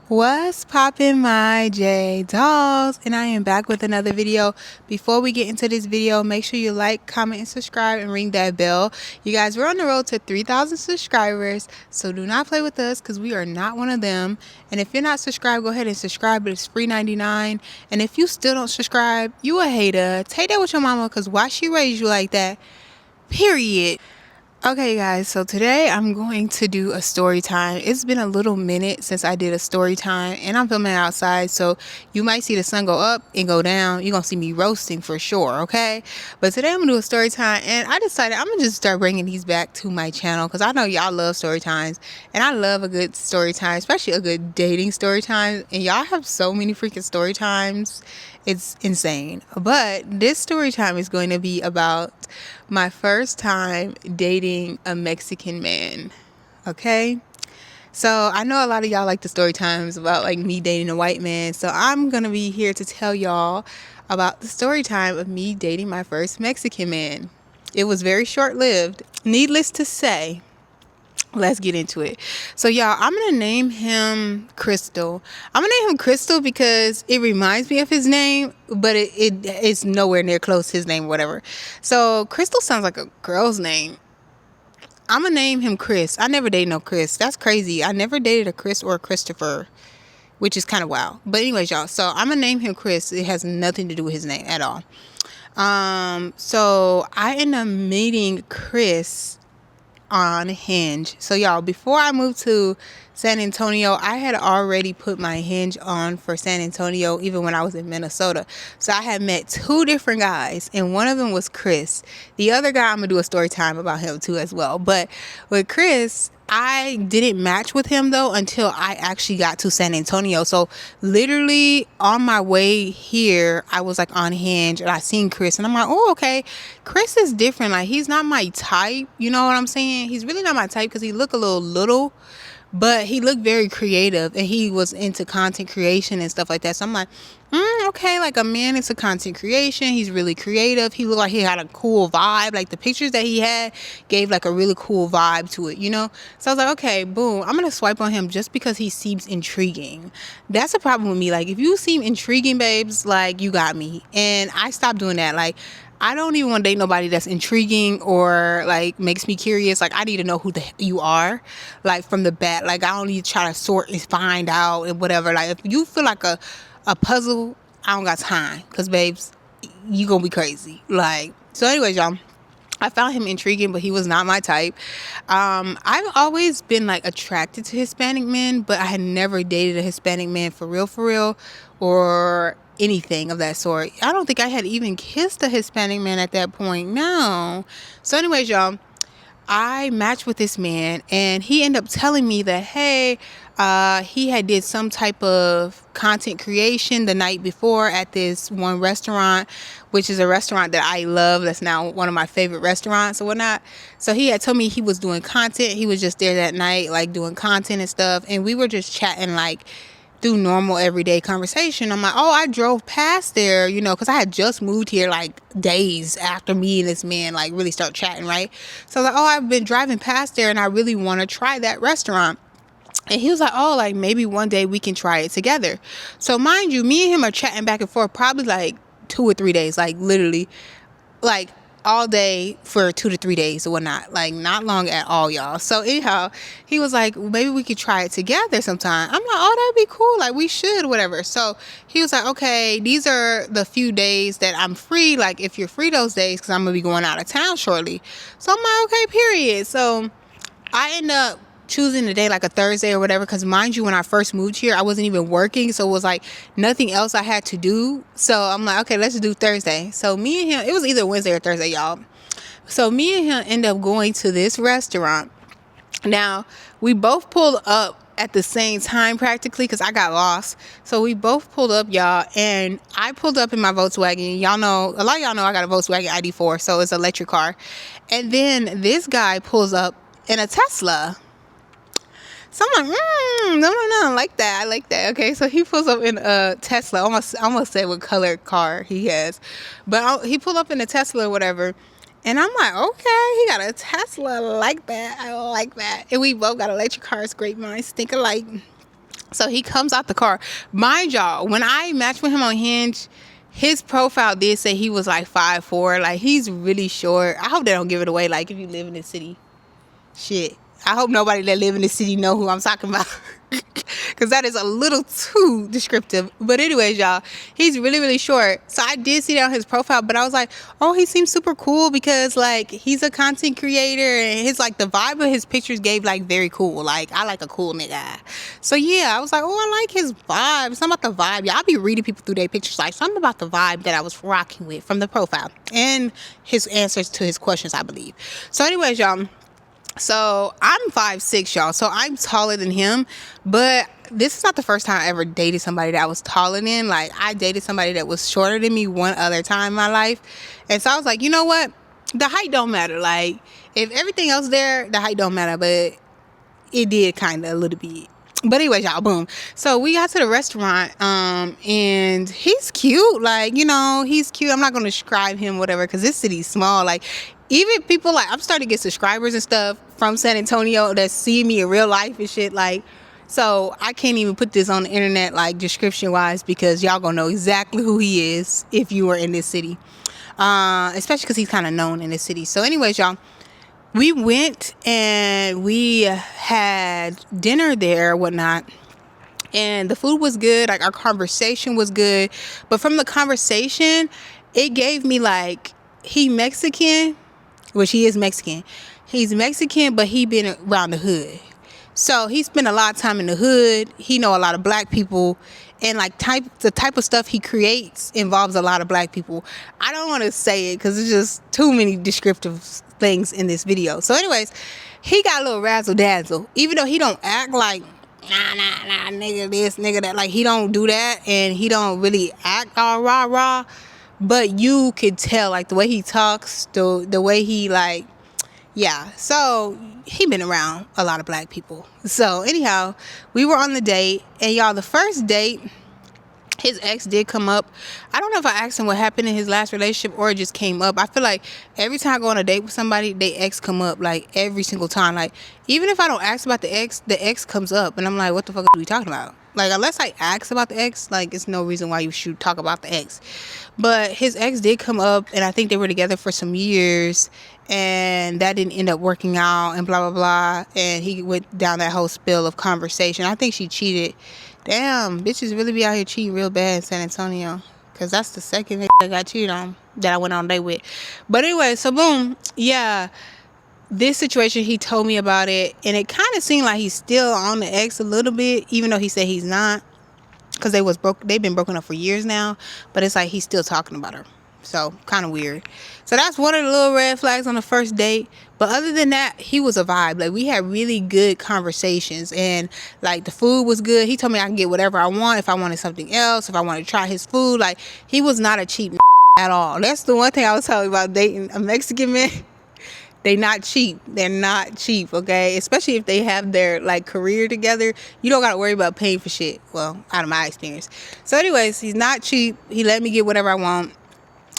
What's poppin', my J dolls? And I am back with another video. Before we get into this video, make sure you like, comment, and subscribe and ring that bell. You guys, we're on the road to 3,000 subscribers, so do not play with us because we are not one of them. And if you're not subscribed, go ahead and subscribe. It's free 99. And if you still don't subscribe, you a hater. Take that with your mama, because why she raised you like that? Period. Okay guys, so today I'm going to do a story time. It's been a little minute since I did a story time, and I'm filming outside, so you might see the sun go up and go down. You're gonna see me roasting for sure, okay? But today I'm gonna do a story time, and I decided I'm gonna just start bringing these back to my channel because I know y'all love story times, and I love a good story time, especially a good dating story time. And y'all have so many freaking story times, it's insane. But this story time is going to be about my first time dating a Mexican man. Okay, so I know a lot of y'all like the story times about like me dating a white man, so I'm gonna be here to tell y'all about the story time of me dating my first Mexican man. It was very short-lived. Needless to say, let's get into it. So y'all, I'm gonna name him Crystal. I'm gonna name him Crystal because it reminds me of his name, but it's nowhere near close to his name or whatever. So Crystal sounds like a girl's name. I'm gonna name him Chris. I never dated no Chris. That's crazy. I never dated a Chris or a Christopher, which is kind of wild. But anyways, y'all, so I'm gonna name him Chris. It has nothing to do with his name at all. So I ended up meeting Chris on Hinge. So y'all, before I moved to San Antonio, I had already put my Hinge on for San Antonio even when I was in Minnesota. So I had met two different guys, and one of them was Chris. The other guy, I'm gonna do a story time about him too as well. But with Chris, I didn't match with him though until I actually got to San Antonio. So literally on my way here, I was like on Hinge and I seen Chris, and I'm like, oh, okay, Chris is different. Like, he's not my type. You know what I'm saying? He's really not my type because he looked a little, but he looked very creative and he was into content creation and stuff like that. So I'm like, okay, like a man into content creation. He's really creative. He looked like he had a cool vibe. Like the pictures that he had gave like a really cool vibe to it, you know? So I was like, okay, boom, I'm going to swipe on him just because he seems intriguing. That's a problem with me. Like, if you seem intriguing, babes, like, you got me. And I stopped doing that. Like, I don't even want to date nobody that's intriguing or like makes me curious. Like, I need to know who you are, like, from the bat. Like, I don't need to try to sort and find out and whatever. Like, if you feel like a puzzle, I don't got time, because babes, you gonna be crazy. Like, so anyways, y'all, I found him intriguing, but he was not my type. I've always been like attracted to Hispanic men, but I had never dated a Hispanic man for real, or anything of that sort. I don't think I had even kissed a Hispanic man at that point. No. So anyways, y'all, I matched with this man, and he ended up telling me that, hey, he had did some type of content creation the night before at this one restaurant, which is a restaurant that I love. That's now one of my favorite restaurants or whatnot. So he had told me he was doing content. He was just there that night, like, doing content and stuff. And we were just chatting, like, through normal everyday conversation. I'm like, oh, I drove past there, you know, because I had just moved here like days after me and this man like really start chatting, right? So I was like, oh, I've been driving past there and I really want to try that restaurant. And he was like, oh, like, maybe one day we can try it together. So mind you, me and him are chatting back and forth probably like 2 or 3 days, like literally like all day for 2 to 3 days or whatnot. Like, not long at all, y'all. So anyhow, he was like, maybe we could try it together sometime. I'm like, oh, that'd be cool. Like, we should, whatever. So he was like, okay, these are the few days that I'm free. Like, if you're free those days, because I'm going to be going out of town shortly. So I'm like, okay, period. So I end up choosing the day like a Thursday or whatever, because mind you, when I first moved here, I wasn't even working, so it was like nothing else I had to do. So I'm like, okay, let's just do Thursday. So me and him, it was either Wednesday or Thursday, y'all. So me and him end up going to this restaurant. Now, we both pulled up at the same time practically, because I got lost. So we both pulled up, y'all, and I pulled up in my Volkswagen. Y'all know, a lot of y'all know I got a Volkswagen ID4, so it's an electric car. And then this guy pulls up in a Tesla. So I'm like, no, I like that. I like that. Okay, so he pulls up in a Tesla. Almost said what color car he has. But he pulled up in a Tesla or whatever. And I'm like, okay, he got a Tesla. I like that. And we both got electric cars. Great minds think alike. So he comes out the car. Mind y'all, when I matched with him on Hinge, his profile did say he was like 5'4". Like, he's really short. I hope they don't give it away. Like, if you live in the city, shit. I hope nobody that live in the city know who I'm talking about. Because that is a little too descriptive. But anyways, y'all, he's really, really short. So I did see that on his profile, but I was like, oh, he seems super cool because, like, he's a content creator. And his, like, the vibe of his pictures gave, like, very cool. Like, I like a cool nigga. So, yeah, I was like, oh, I like his vibe. Something about the vibe. Y'all be reading people through their pictures. Like, something about the vibe that I was rocking with from the profile. And his answers to his questions, I believe. So, anyways, y'all. So I'm 5'6", y'all. So I'm taller than him. But this is not the first time I ever dated somebody that I was taller than. Like, I dated somebody that was shorter than me one other time in my life. And so I was like, you know what? The height don't matter. Like, if everything else there, the height don't matter. But it did kind of a little bit. But anyways, y'all, boom. So we got to the restaurant, and he's cute. Like, you know, he's cute. I'm not going to describe him, whatever, because this city's small. Like, even people, like, I'm starting to get subscribers and stuff from San Antonio that see me in real life and shit. Like, so I can't even put this on the internet, like, description-wise, because y'all going to know exactly who he is if you were in this city. Especially because he's kind of known in this city. So anyways, y'all. We went and we had dinner there, whatnot, and the food was good. Like, our conversation was good, but from the conversation, it gave me like, he Mexican, which he is Mexican. He's Mexican, but he been around the hood, so he spent a lot of time in the hood. He know a lot of black people, and like the type of stuff he creates involves a lot of black people. I don't want to say it because it's just too many descriptive things in this video. So anyways, he got a little razzle dazzle, even though he don't act like nah nigga this nigga that. Like, he don't do that, and he don't really act all rah, but you could tell, like, the way he talks, the way he, like, yeah. So he been around a lot of black people. So anyhow, we were on the date, and y'all, the first date, his ex did come up. I don't know if I asked him what happened in his last relationship or it just came up. I feel like every time I go on a date with somebody, they ex come up, like, every single time. Like, even if I don't ask about the ex comes up, and I'm like, what the fuck are we talking about? Like, unless I ask about the ex, like, it's no reason why you should talk about the ex. But his ex did come up, and I think they were together for some years, and that didn't end up working out, and blah, blah, blah. And he went down that whole spill of conversation. I think she cheated. Damn, bitches really be out here cheating real bad in San Antonio. Because that's the second nigga that got cheated on that I went on a date with. But anyway, so boom. Yeah. This situation, he told me about it. And it kind of seemed like he's still on the ex a little bit. Even though he said he's not. Because they've been broken up for years now. But it's like he's still talking about her. So, kind of weird. So, that's one of the little red flags on the first date. But other than that, he was a vibe. Like, we had really good conversations. And, like, the food was good. He told me I can get whatever I want. If I wanted something else. If I wanted to try his food. Like, he was not a cheap at all. That's the one thing I was telling you about dating a Mexican man. They not cheap. They're not cheap, okay? Especially if they have their, like, career together. You don't got to worry about paying for shit. Well, out of my experience. So, anyways, he's not cheap. He let me get whatever I want.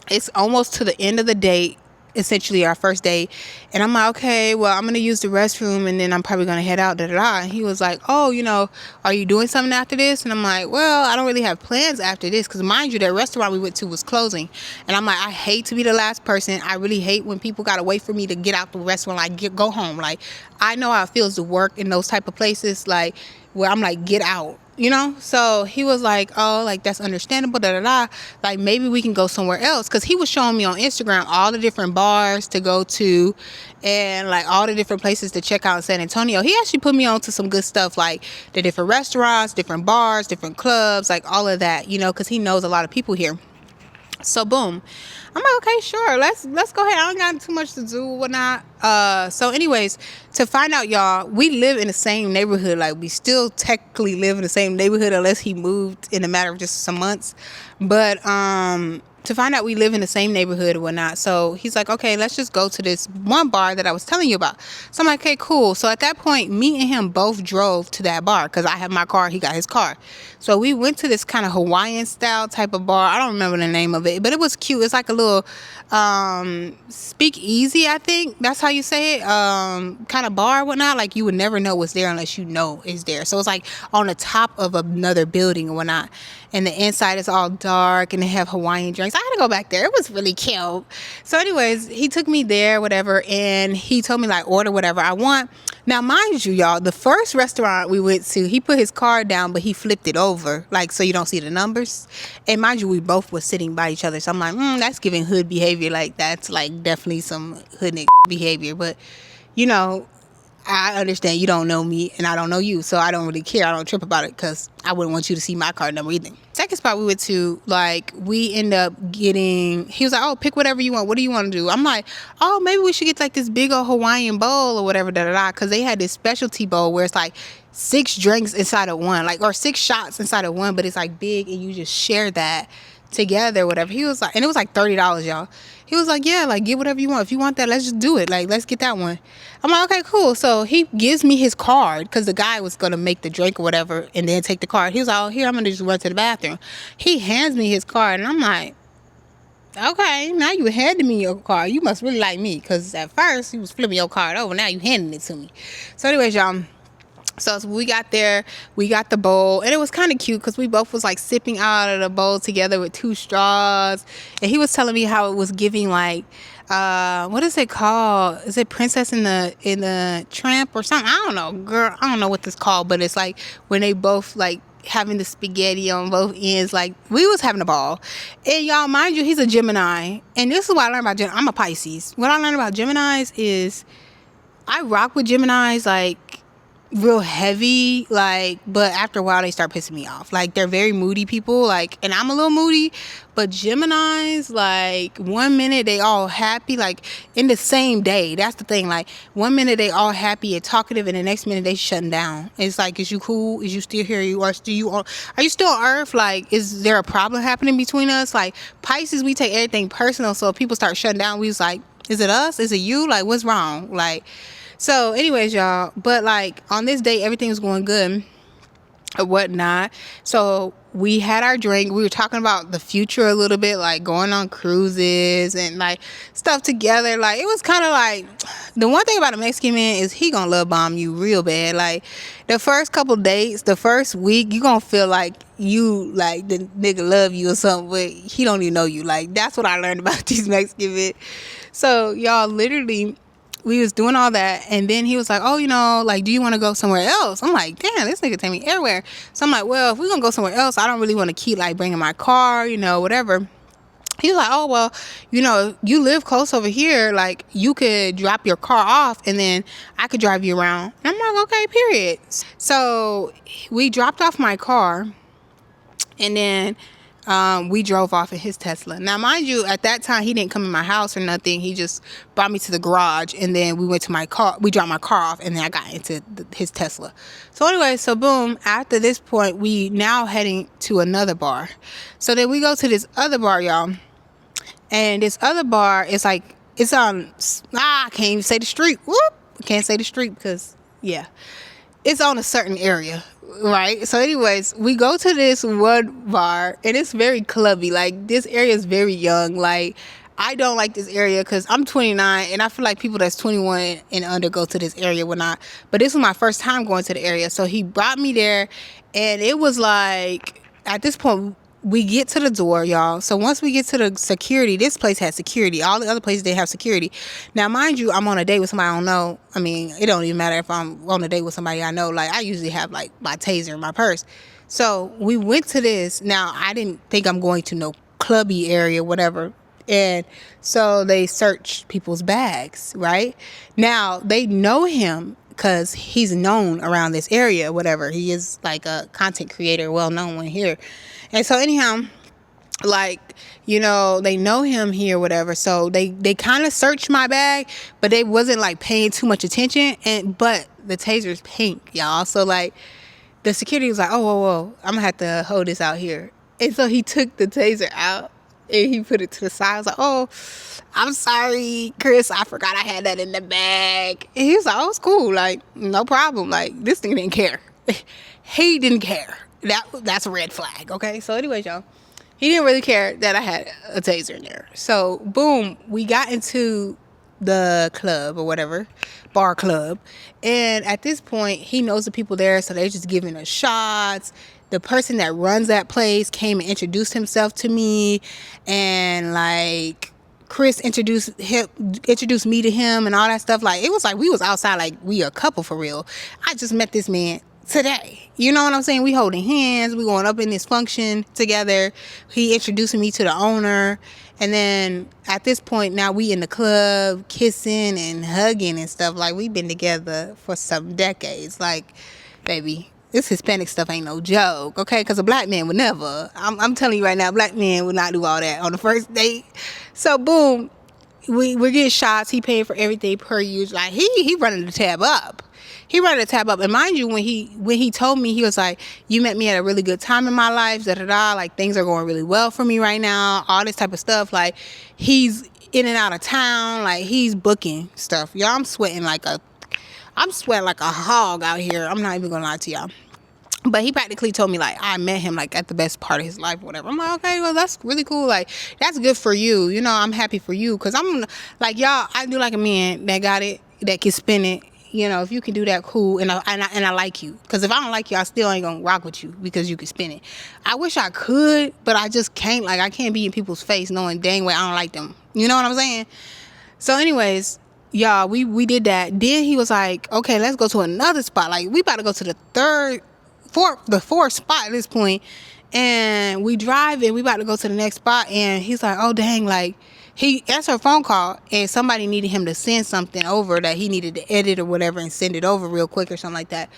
It's almost to the end of the date, essentially our first date, and I'm like, okay, well, I'm gonna use the restroom and then I'm probably gonna head out, and he was like, oh, you know, are you doing something after this? And I'm like, well, I don't really have plans after this, because mind you, that restaurant we went to was closing. And I'm like, I hate to be the last person. I really hate when people gotta wait for me to get out the restaurant, like, go home. Like, I know how it feels to work in those type of places, like, where I'm like, get out, you know? So he was like, oh, like, that's understandable, like, maybe we can go somewhere else, because he was showing me on Instagram all the different bars to go to and, like, all the different places to check out in San Antonio. He actually put me on to some good stuff, like the different restaurants, different bars, different clubs, like, all of that, you know, because he knows a lot of people here. So boom, I'm like, okay, sure, let's go ahead. I don't got too much to do, whatnot. So anyways, to find out, y'all, we live in the same neighborhood. Like, we still technically live in the same neighborhood, unless he moved in a matter of just some months. But to find out we live in the same neighborhood or whatnot. So he's like, okay, let's just go to this one bar that I was telling you about. So I'm like, okay, cool. So at that point, me and him both drove to that bar because I have my car, he got his car. So we went to this kind of Hawaiian style type of bar. I don't remember the name of it, but it was cute. It's like a little speak easy, I think that's how you say it, kind of bar or whatnot. Like you would never know what's there unless you know it's there. So it's like on the top of another building or whatnot, and the inside is all dark and they have Hawaiian drinks. I had to go back there. It was really cute. So anyways, he took me there, whatever, and he told me like order whatever I want. Now mind you, y'all, the first restaurant we went to, he put his card down but he flipped it over like so you don't see the numbers. And mind you, we both were sitting by each other, so I'm like, that's giving hood behavior. Like that's like definitely some hood nigga behavior. But you know, I understand you don't know me and I don't know you, so I don't really care. I don't trip about it because I wouldn't want you to see my card number either. Second spot we went to, like, we end up getting, he was like, oh, pick whatever you want. What do you want to do? I'm like, oh, maybe we should get like this big old Hawaiian bowl or whatever, because they had this specialty bowl where it's like 6 drinks inside of one, like, or 6 shots inside of one, but it's like big and you just share that together, whatever. He was like, and it was like $30, y'all. He was like, yeah, like, get whatever you want. If you want that, let's just do it. Like, let's get that one. I'm like, okay, cool. So he gives me his card because the guy was going to make the drink or whatever and then take the card. He was like, oh, here, I'm going to just run to the bathroom. He hands me his card and I'm like, okay, now you handed me your card. You must really like me because at first you was flipping your card over. Now you handing it to me. So anyways, y'all. So we got there, we got the bowl, and it was kind of cute because we both was like sipping out of the bowl together with 2 straws. And he was telling me how it was giving like, what is it called? Is it Princess in the Tramp or something? I don't know, girl. I don't know what this called, but it's like when they both like having the spaghetti on both ends. Like we was having a ball. And y'all, mind you, he's a Gemini, and this is what I learned about Gemini. I'm a Pisces. What I learned about Geminis is I rock with Geminis like real heavy, like, but after a while they start pissing me off. Like they're very moody people, like, and I'm a little moody, but Geminis, like, one minute they all happy, like in the same day. That's the thing. Like one minute they all happy and talkative, and the next minute they shutting down. It's like, is you cool? Is you still here? Are you still on Earth? Like, is there a problem happening between us? Like Pisces, we take everything personal, so if people start shutting down, we was like, is it us? Is it you? Like, what's wrong? Like, so anyways, y'all, but like on this day, everything was going good or whatnot. So we had our drink. We were talking about the future a little bit, like going on cruises and like stuff together. Like it was kind of like, the one thing about a Mexican man is he gonna love bomb you real bad. Like the first couple dates, the first week, you gonna feel like you, like the nigga love you or something, but he don't even know you. Like that's what I learned about these Mexican men. So y'all, literally, we was doing all that, and then he was like, oh, you know, like, do you want to go somewhere else? I'm like, damn, this nigga take me everywhere. So I'm like, well, if we're gonna go somewhere else, I don't really want to keep like bringing my car, you know, whatever. He was like, oh, well, you know, you live close over here, like you could drop your car off and then I could drive you around. And I'm like, okay, period. So we dropped off my car, and then we drove off in his Tesla. Now, mind you, at that time, he didn't come in my house or nothing. He just brought me to the garage, and then we went to my car. We dropped my car off, and then I got into his Tesla. So anyway, so boom, after this point, we now heading to another bar. So then we go to this other bar, y'all. And this other bar is like, it's on, I can't even say the street. Whoop! I can't say the street because, yeah. It's on a certain area, right? So anyways, we go to this one bar, and it's very clubby. Like, this area is very young. Like, I don't like this area because I'm 29, and I feel like people that's 21 and under go to this area or not. But this was my first time going to the area. So he brought me there, and it was like, at this point, we get to the door, y'all. So once we get to the security, this place has security. All the other places, they have security. Now, mind you, I'm on a date with somebody I don't know. I mean, it don't even matter if I'm on a date with somebody I know. Like, I usually have, like, my taser in my purse. So we went to this. Now, I didn't think I'm going to no clubby area, whatever. And so they search people's bags, right? Now, they know him because he's known around this area, whatever. He is, like, a content creator, well-known one here. And so anyhow, like, you know, they know him here, whatever. So they kind of searched my bag, but they wasn't like paying too much attention. But the taser's pink, y'all. So like the security was like, oh, whoa, I'm gonna have to hold this out here. And so he took the taser out. And he put it to the side. I was like, oh, I'm sorry, Chris. I forgot I had that in the bag. And he was like, oh, it's cool. Like, no problem. Like, this thing didn't care. He didn't care. That's a red flag, okay? So anyways, y'all, he didn't really care that I had a taser in there. So, boom, we got into the club or whatever, bar club. And at this point, he knows the people there, so they're just giving us shots. The person that runs that place came and introduced himself to me, and like Chris introduced me to him and all that stuff. Like, it was like we was outside, like we a couple for real. I just met this man today. You know what I'm saying? We holding hands, we going up in this function together. He introducing me to the owner. And then at this point now we in the club kissing and hugging and stuff. Like, we've been together for some decades. Like, baby, this Hispanic stuff ain't no joke, okay? Because a black man would never. I'm telling you right now, black men would not do all that on the first date. So, boom, we're getting shots. He paying for everything per usual. Like, he running the tab up. He running the tab up. And mind you, when he told me, he was like, you met me at a really good time in my life, da-da-da. Like, things are going really well for me right now. All this type of stuff. Like, he's in and out of town. Like, he's booking stuff. Y'all, I'm sweating like a hog out here. I'm not even gonna lie to y'all. But he practically told me, like, I met him, like, at the best part of his life or whatever. I'm like, okay, well, that's really cool. Like, that's good for you. You know, I'm happy for you. Because I'm, like, y'all, I do like a man that got it, that can spin it. You know, if you can do that, cool. And I like you. Because if I don't like you, I still ain't going to rock with you because you can spin it. I wish I could, but I just can't. Like, I can't be in people's face knowing dang well I don't like them. You know what I'm saying? So, anyways, y'all, we did that. Then he was like, okay, let's go to another spot. Like, we about to go to the fourth spot at this point, and we drive and we about to go to the next spot, and he's like, oh dang, like, he answered a phone call and somebody needed him to send something over that he needed to edit or whatever and send it over real quick or something like that.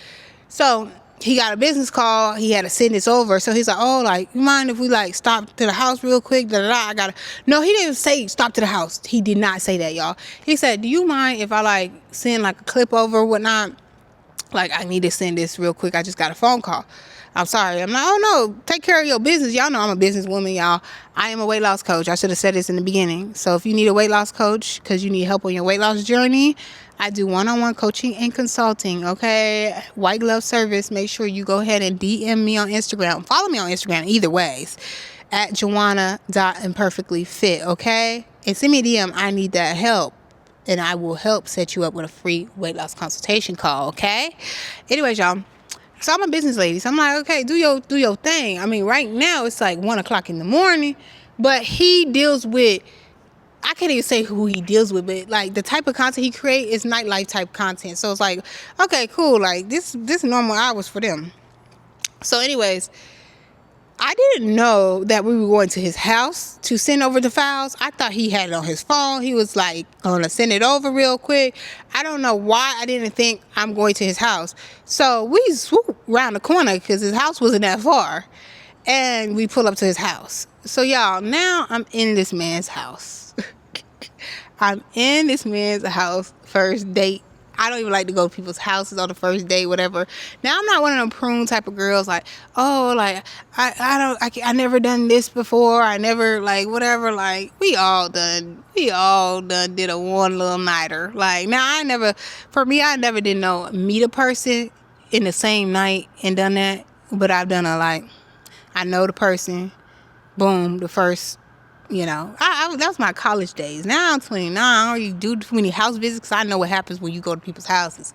So he got a business call, he had to send this over. So he's like, oh, like, you mind if we like stop to the house real quick? No, he didn't say stop to the house. He did not say that, y'all. He said, do you mind if I like send like a clip over or whatnot? Like, I need to send this real quick. I just got a phone call. I'm sorry. I'm like, oh no, take care of your business. Y'all know I'm a businesswoman, y'all. I am a weight loss coach. I should have said this in the beginning. So if you need a weight loss coach because you need help on your weight loss journey, I do one-on-one coaching and consulting, okay? White glove service. Make sure you go ahead and DM me on Instagram. Follow me on Instagram either ways at Jawana.imperfectlyfit, okay? And send me a DM. I need that help. And I will help set you up with a free weight loss consultation call, okay? Anyways, y'all. So I'm a business lady. So I'm like, okay, do your thing. I mean, right now it's like 1 o'clock in the morning. But he deals with, I can't even say who he deals with, but like the type of content he creates is nightlife type content. So it's like, okay, cool. Like this normal hours for them. So anyways, I didn't know that we were going to his house to send over the files. I thought he had it on his phone. He was like going to send it over real quick. I don't know why I didn't think I'm going to his house. So we swoop around the corner because his house wasn't that far. And we pull up to his house. So y'all, now I'm in this man's house. I'm in this man's house, first date. I don't even like to go to people's houses on the first date, whatever. Now, I'm not one of them prune type of girls like, oh, like, I never done this before. I never, like, whatever. Like, we all done did a one little nighter. Like, now, I never did meet a person in the same night and done that. But I've done I know the person, boom, the first, you know, that was my college days. Now I'm 29. I don't really do too many house visits because I know what happens when you go to people's houses.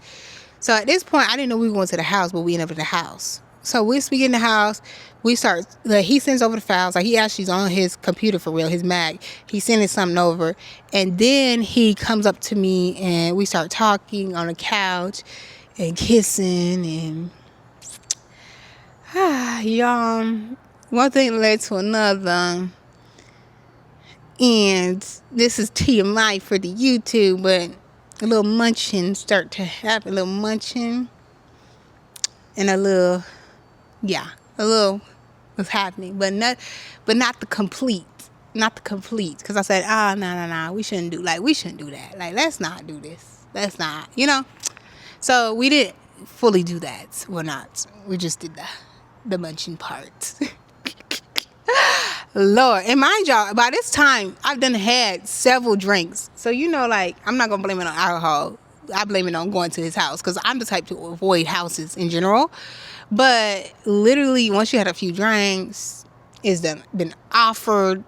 So at this point, I didn't know we were going to the house, but we ended up in the house. So once we get in the house, we start, like, he sends over the files. Like, he actually's on his computer for real, his Mac. He's sending something over. And then he comes up to me and we start talking on the couch and kissing and, y'all, one thing led to another. And this is TMI for the YouTube, but a little munching start to happen. A little munching and a little was happening, but not the complete. Not the complete. Because I said, no, we shouldn't do that. Like, let's not do this. Let's not, you know. So we didn't fully do that. We're not. We just did the munching part. Lord, and mind y'all, by this time, I've done had several drinks. So, like, I'm not going to blame it on alcohol. I blame it on going to his house because I'm the type to avoid houses in general. But literally, once you had a few drinks, it's been offered,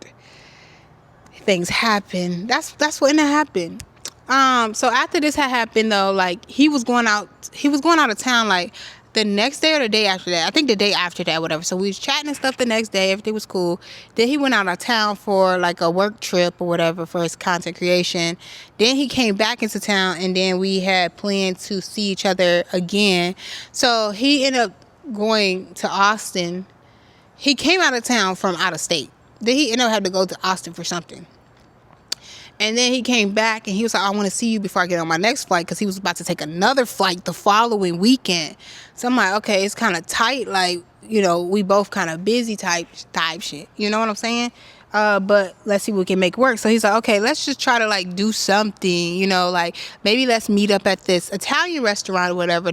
things happen. That's what happened. So after this had happened though, like he was going out of town like the next day or the day after that. I think the day after that, whatever. So we was chatting and stuff the next day, everything was cool. Then he went out of town for like a work trip or whatever for his content creation. Then he came back into town and then we had planned to see each other again. So he ended up going to Austin. He came out of town from out of state. Then he ended up having to go to Austin for something. And then he came back and he was like, I want to see you before I get on my next flight, because he was about to take another flight the following weekend. So I'm like, okay, it's kind of tight. Like, we both kind of busy type shit. You know what I'm saying? But let's see what we can make work. So he's like, okay, let's just try to like do something, like maybe let's meet up at this Italian restaurant or whatever,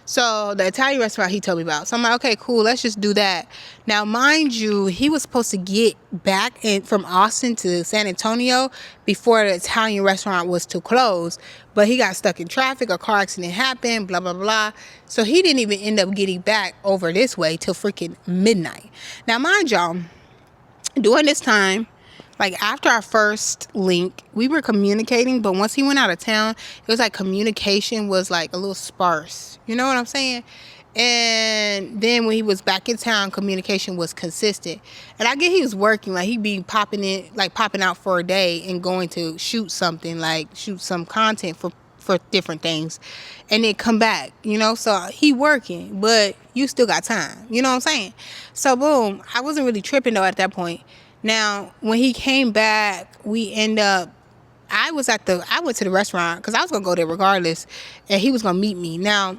So the Italian restaurant he told me about. So I'm like, okay, cool, let's just do that. Now, mind you, he was supposed to get back from Austin to San Antonio before the Italian restaurant was to close. But he got stuck in traffic, a car accident happened, blah, blah, blah. So he didn't even end up getting back over this way till freaking midnight. Now, mind y'all, during this time, like after our first link, we were communicating, but once he went out of town, it was like communication was like a little sparse. You know what I'm saying? And then when he was back in town, communication was consistent. And I get he was working, like he'd be popping out for a day and going to shoot something, like shoot some content for different things, and then come back, so he working, but you still got time, you know what I'm saying? So boom, I wasn't really tripping though at that point. Now when he came back, I went to the restaurant because I was gonna go there regardless, and he was gonna meet me. Now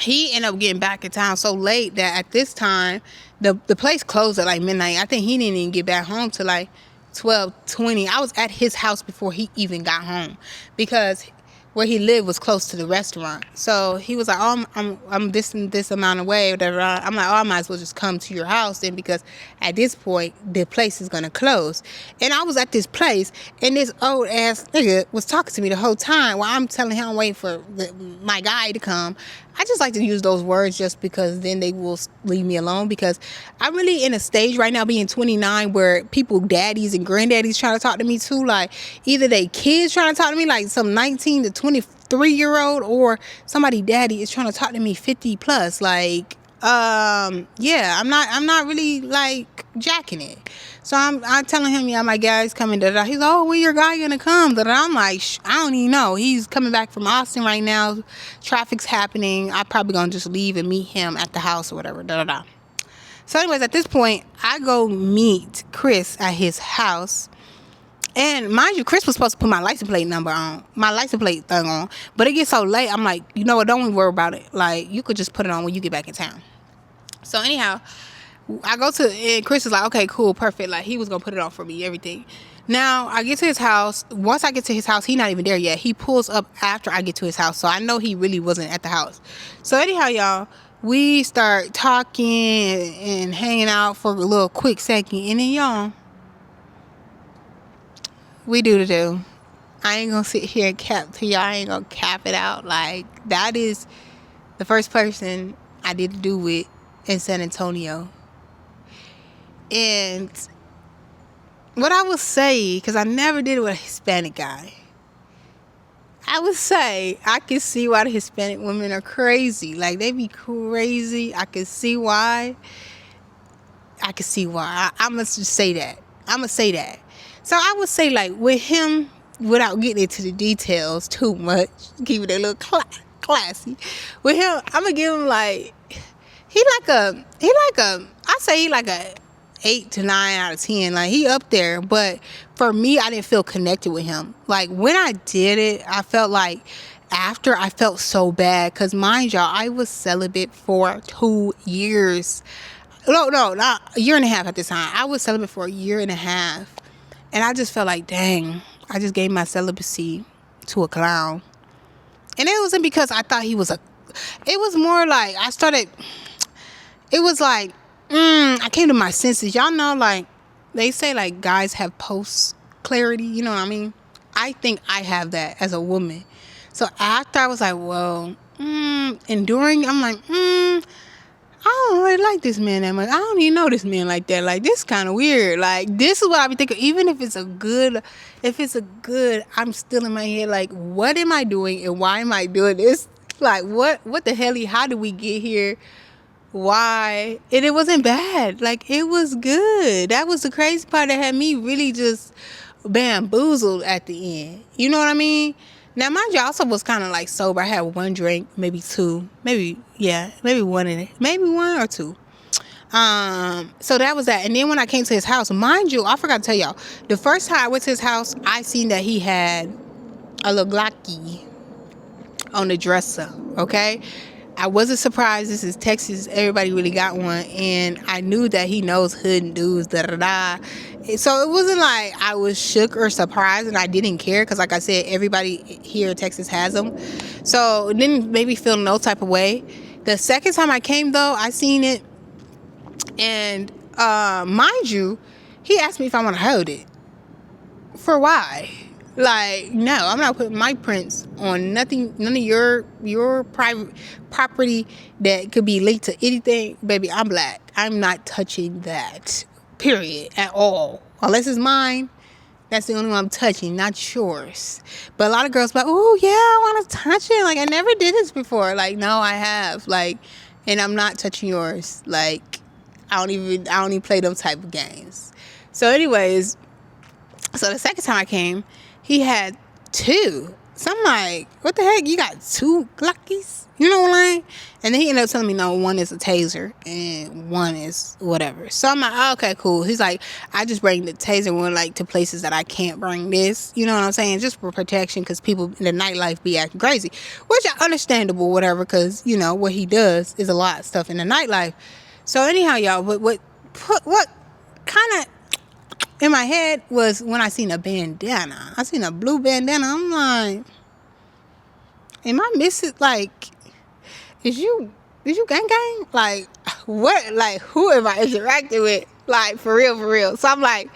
he ended up getting back in town so late that at this time the place closed at like midnight. I think he didn't even get back home till like 12:20. I was at his house before he even got home, because where he lived was close to the restaurant. So he was like, oh, I'm this amount away, whatever. I'm like, oh, I might as well just come to your house then, because at this point the place is gonna close. And I was at this place, and this old ass nigga was talking to me the whole time while I'm telling him I'm waiting for my guy to come. I just like to use those words just because then they will leave me alone, because I'm really in a stage right now, being 29, where people, daddies and granddaddies, trying to talk to me too. Like either they kids trying to talk to me, like some 19 to 23-year-old, or somebody daddy is trying to talk to me 50 plus. Like, yeah, I'm not really like jacking it. So I'm telling him, yeah, my guy's coming. He's like, oh, when your guy gonna come? I'm like, I don't even know. He's coming back from Austin right now. Traffic's happening. I'm probably gonna just leave and meet him at the house or whatever. So anyways, at this point, I go meet Chris at his house. And mind you, Chris was supposed to put my license plate thing on, but it gets so late. I'm like, you know what? Don't even worry about it. Like, you could just put it on when you get back in town. So anyhow, and Chris is like, okay, cool, perfect. Like, he was gonna put it on for me, everything. Now I get to his house. Once I get to his house, he's not even there yet. He pulls up after I get to his house, so I know he really wasn't at the house. So anyhow, y'all, we start talking and hanging out for a little quick second, and then y'all, we do. I ain't gonna sit here and cap to y'all. I ain't gonna cap it out. Like, that is the first person I did to do with in San Antonio. And what I would say, because I never did it with a Hispanic guy, I would say I can see why the Hispanic women are crazy. Like, they be crazy. I can see why. I'm gonna just say that. So I would say, like, with him, without getting into the details too much, keep it a little classy. With him, I'm gonna give him like a 8 to 9 out of 10. Like, he up there. But for me, I didn't feel connected with him. Like, when I did it, I felt like after, I felt so bad, because mind y'all, I was celibate for 2 years. No, not a year and a half at this time. I was celibate for a year and a half. And I just felt like, dang, I just gave my celibacy to a clown. And it wasn't because I thought he was it was more like, it was like, I came to my senses. Y'all know, like, they say, like, guys have post clarity. You know what I mean? I think I have that as a woman. So after I was like, well, and during, I'm like, I don't really like this man that much. I don't even know this man like that. Like, this kind of weird. Like, this is what I be thinking. Even if it's a good, I'm still in my head, like, what am I doing and why am I doing this? Like, what the hell? How did we get here? Why? And it wasn't bad. Like, it was good. That was the crazy part that had me really just bamboozled at the end. You know what I mean? Now, mind you, I also was kind of like sober. I had one drink, maybe two, maybe one in it, maybe one or two. So that was that. And then when I came to his house, mind you, I forgot to tell y'all, the first time I went to his house, I seen that he had a little Glocky on the dresser. Okay. I wasn't surprised. This is Texas. Everybody really got one. And I knew that he knows hood and dudes, da-da-da. So it wasn't like I was shook or surprised and I didn't care. Because like I said, everybody here in Texas has them. So it didn't make me feel no type of way. The second time I came, though, I seen it. And mind you, he asked me if I want to hold it. For why? Like, no, I'm not putting my prints on nothing, none of your private property that could be linked to anything. Baby, I'm black. I'm not touching that, period, at all. Unless it's mine, that's the only one I'm touching, not yours. But a lot of girls be like, oh, yeah, I want to touch it. Like, I never did this before. Like, no, I have. Like, and I'm not touching yours. Like, I don't even play those type of games. So anyways, so the second time I came, he had two. So I'm like, what the heck? You got two Glockies? You know what I mean? And then he ended up telling me, no, one is a taser and one is whatever. So I'm like, oh, okay, cool. He's like, I just bring the taser one like to places that I can't bring this. You know what I'm saying? Just for protection, because people in the nightlife be acting crazy. Which is understandable, whatever, because, you know, what he does is a lot of stuff in the nightlife. So anyhow, y'all, what kind of in my head was when I seen a bandana. I seen a blue bandana. I'm like, am I missing? Like, is you gang gang? Like, what? Like, who am I interacting with? Like, for real. So I'm like,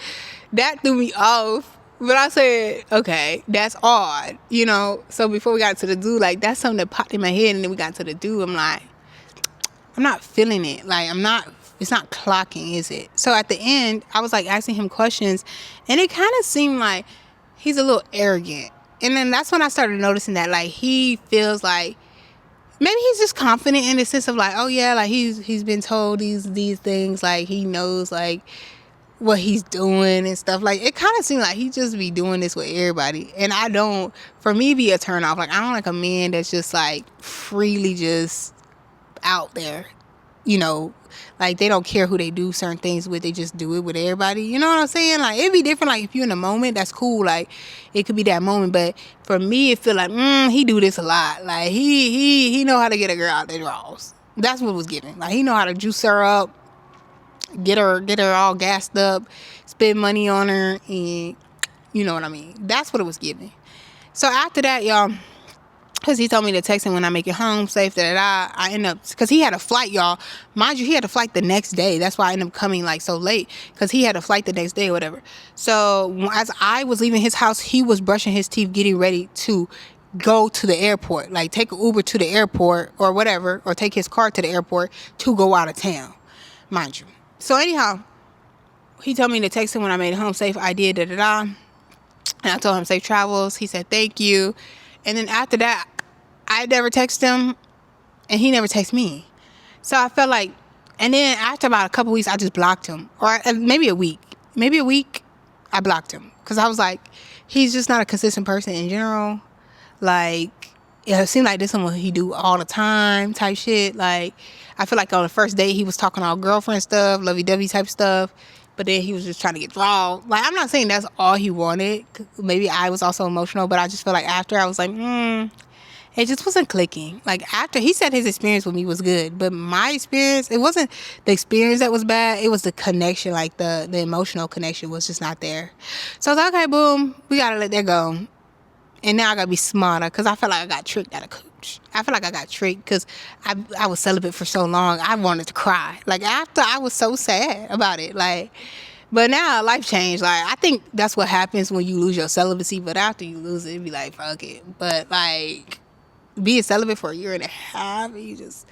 that threw me off. But I said, okay, that's odd, you know. So before we got to the dude, like, that's something that popped in my head. And then we got to the dude. I'm like, I'm not feeling it. Like, it's not clocking, is it? So at the end, I was like asking him questions, and it kind of seemed like he's a little arrogant. And then that's when I started noticing that, like, he feels like maybe he's just confident in the sense of like, oh yeah, like he's been told these things, like he knows like what he's doing and stuff. Like, it kind of seemed like he just be doing this with everybody, and I don't. For me, be a turn off. Like, I don't like a man that's just like freely just out there, you know, like they don't care who they do certain things with, they just do it with everybody. You know what I'm saying? Like, it'd be different. Like, if you're in a moment, that's cool. Like, it could be that moment. But for me, it feel like he do this a lot. Like, he know how to get a girl out their drawers. That's what it was giving. Like, he know how to juice her up, get her all gassed up, spend money on her, and you know what I mean. That's what it was giving. So after that, y'all, because he told me to text him when I make it home safe, I end up, because he had a flight, y'all. Mind you, he had a flight the next day. That's why I ended up coming like so late, because he had a flight the next day or whatever. So as I was leaving his house, he was brushing his teeth, getting ready to go to the airport, like take an Uber to the airport or whatever, or take his car to the airport to go out of town, mind you. So anyhow, he told me to text him when I made it home safe. I did, and I told him safe travels. He said thank you. And then after that, I never text him, and he never texted me. So I felt like, and then after about a couple weeks, I just blocked him. Or maybe a week, I blocked him. Because I was like, he's just not a consistent person in general. Like, it seemed like this is what he do all the time type shit. Like, I feel like on the first date, he was talking all girlfriend stuff, lovey-dovey type stuff. But then he was just trying to get drawn. Like, I'm not saying that's all he wanted. Maybe I was also emotional, but I just feel like after, I was like, it just wasn't clicking. Like, after, he said his experience with me was good, but my experience, it wasn't the experience that was bad. It was the connection, like the emotional connection was just not there. So I was like, okay, boom, we gotta let that go. And now I gotta be smarter because I feel like I got tricked out of cooch. I feel like I got tricked because I was celibate for so long. I wanted to cry. Like, after, I was so sad about it. Like, but now life changed. Like, I think that's what happens when you lose your celibacy. But after you lose it, it be like, fuck it. But, like, being celibate for a year and a half, you just...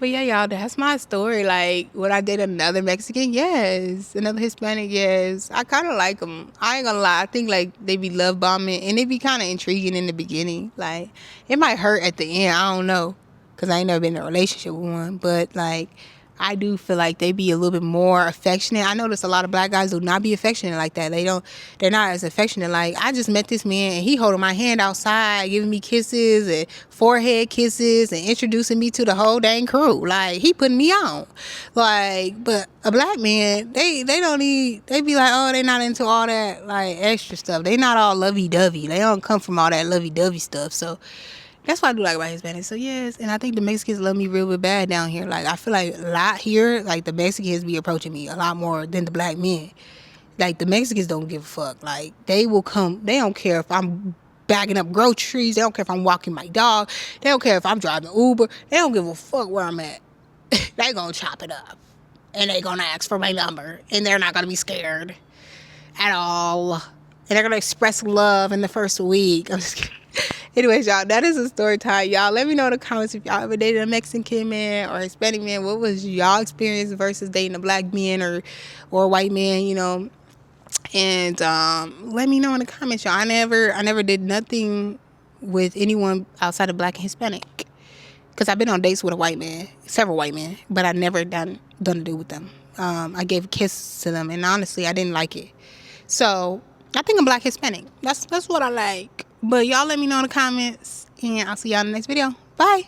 But yeah, y'all, that's my story. Like, would I date another Mexican? Yes. Another Hispanic? Yes. I kind of like them. I ain't gonna lie. I think, like, they be love bombing, and they be kind of intriguing in the beginning. Like, it might hurt at the end. I don't know, because I ain't never been in a relationship with one. But, like, I do feel like they be a little bit more affectionate. I notice a lot of black guys do not be affectionate like that. They're not as affectionate. Like, I just met this man and he holding my hand outside, giving me kisses and forehead kisses and introducing me to the whole dang crew. Like, he putting me on. Like, but a black man, they don't need, they be like, oh, they not into all that, like, extra stuff. They not all lovey-dovey. They don't come from all that lovey-dovey stuff. So that's what I do like about Hispanics. So yes, and I think the Mexicans love me real bad down here. Like, I feel like a lot here, like, the Mexicans be approaching me a lot more than the black men. Like, the Mexicans don't give a fuck. Like, they will come. They don't care if I'm bagging up groceries. They don't care if I'm walking my dog. They don't care if I'm driving Uber. They don't give a fuck where I'm at. They gonna chop it up, and they gonna ask for my number, and they're not gonna be scared at all. And they're gonna express love in the first week. I'm just kidding. Anyways, y'all, that is a story time. Y'all, let me know in the comments if y'all ever dated a Mexican man or Hispanic man. What was y'all experience versus dating a black man or a white man, you know? And let me know in the comments, y'all. I never did nothing with anyone outside of black and Hispanic. Because I've been on dates with a white man, several white men, but I never done a deal with them. I gave a kiss to them, and honestly, I didn't like it. So I think I'm black Hispanic. That's what I like. But y'all let me know in the comments, and I'll see y'all in the next video. Bye.